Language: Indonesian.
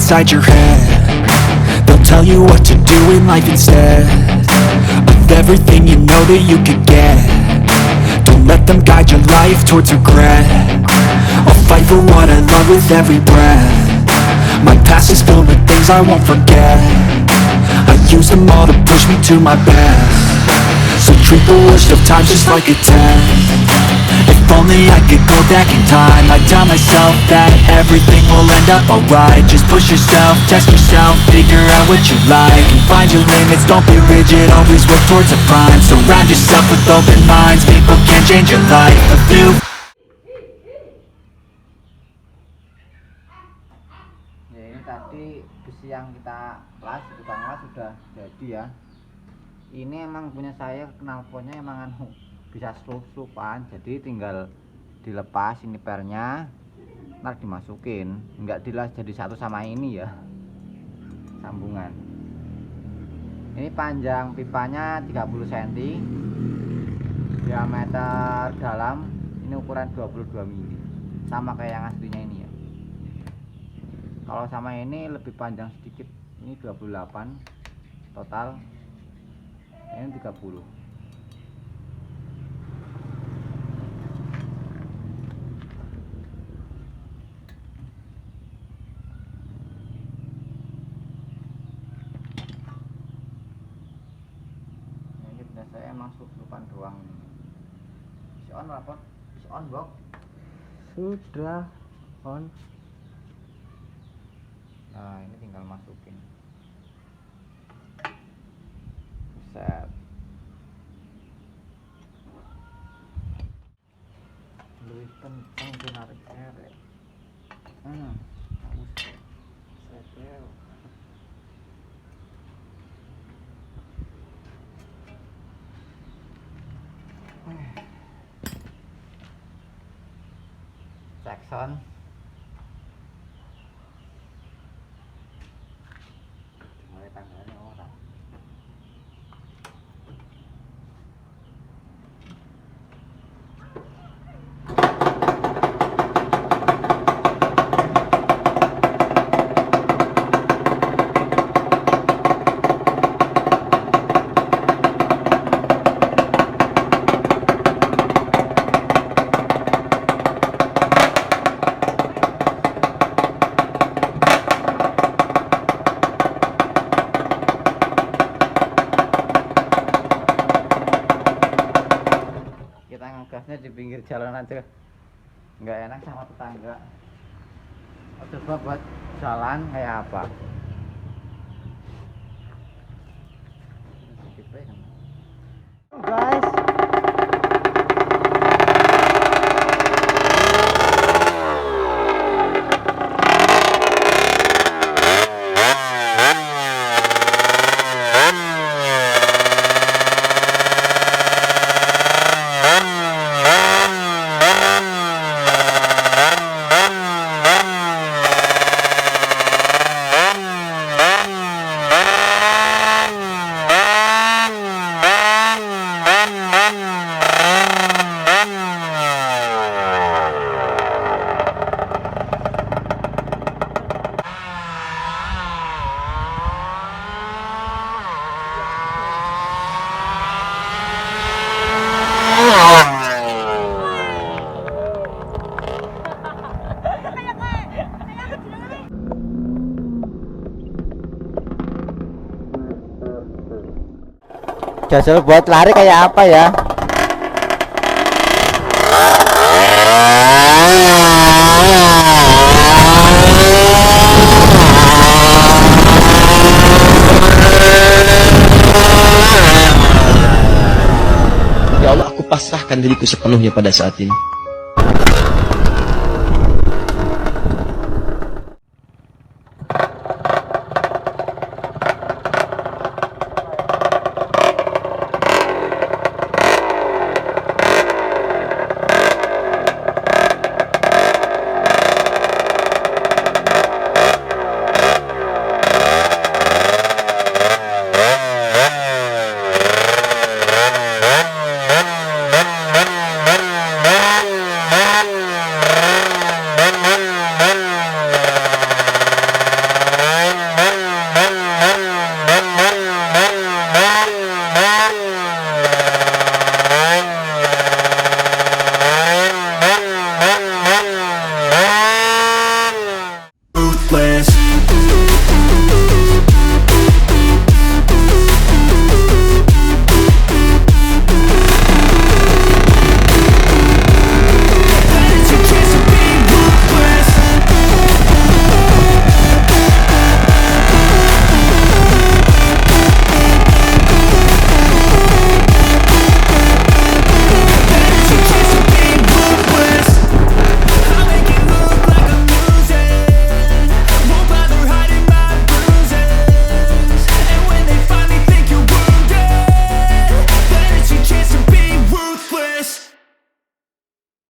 inside your head. They'll tell you what to do in life instead of everything you know that you could get. Don't let them guide your life towards regret. I'll fight for what I love with every breath. My past is filled with things I won't forget. I use them all to push me to my best. So treat the worst of times just like a test. If only I could go back in time, I'd tell myself that everything will end up alright. Just push yourself, test yourself, figure out what you like, and find your limits, don't be rigid, always work towards a prime. Surround yourself with open minds, people can change your life. A few. Ya, ini tadi besi yang kita las, tukang las sudah jadi ya. Ini emang punya saya, knalpotnya emang bisa slup-slupan, jadi tinggal dilepas ini pernya, ntar dimasukin, nggak dilas jadi satu sama ini ya, sambungan. Ini panjang pipanya 30 cm, diameter dalam ini ukuran 22 mili, sama kayak yang aslinya ini ya. Kalau sama ini lebih panjang sedikit, ini 28 total, ini 30. Saya emang slup-slupan doang. Isi on lapor, isi on box. Sudah on. Nah, ini tinggal masukin. Set. Lebih kencang tuh narik erek. Harus setel. Jackson mulai tanggalnya orang. Ngegasnya di pinggir jalan aja, nggak enak sama tetangga. Coba buat jalan kayak apa. Guys, jajal buat lari kayak apa ya? Ya Allah, aku pasrahkan diriku sepenuhnya pada saat ini.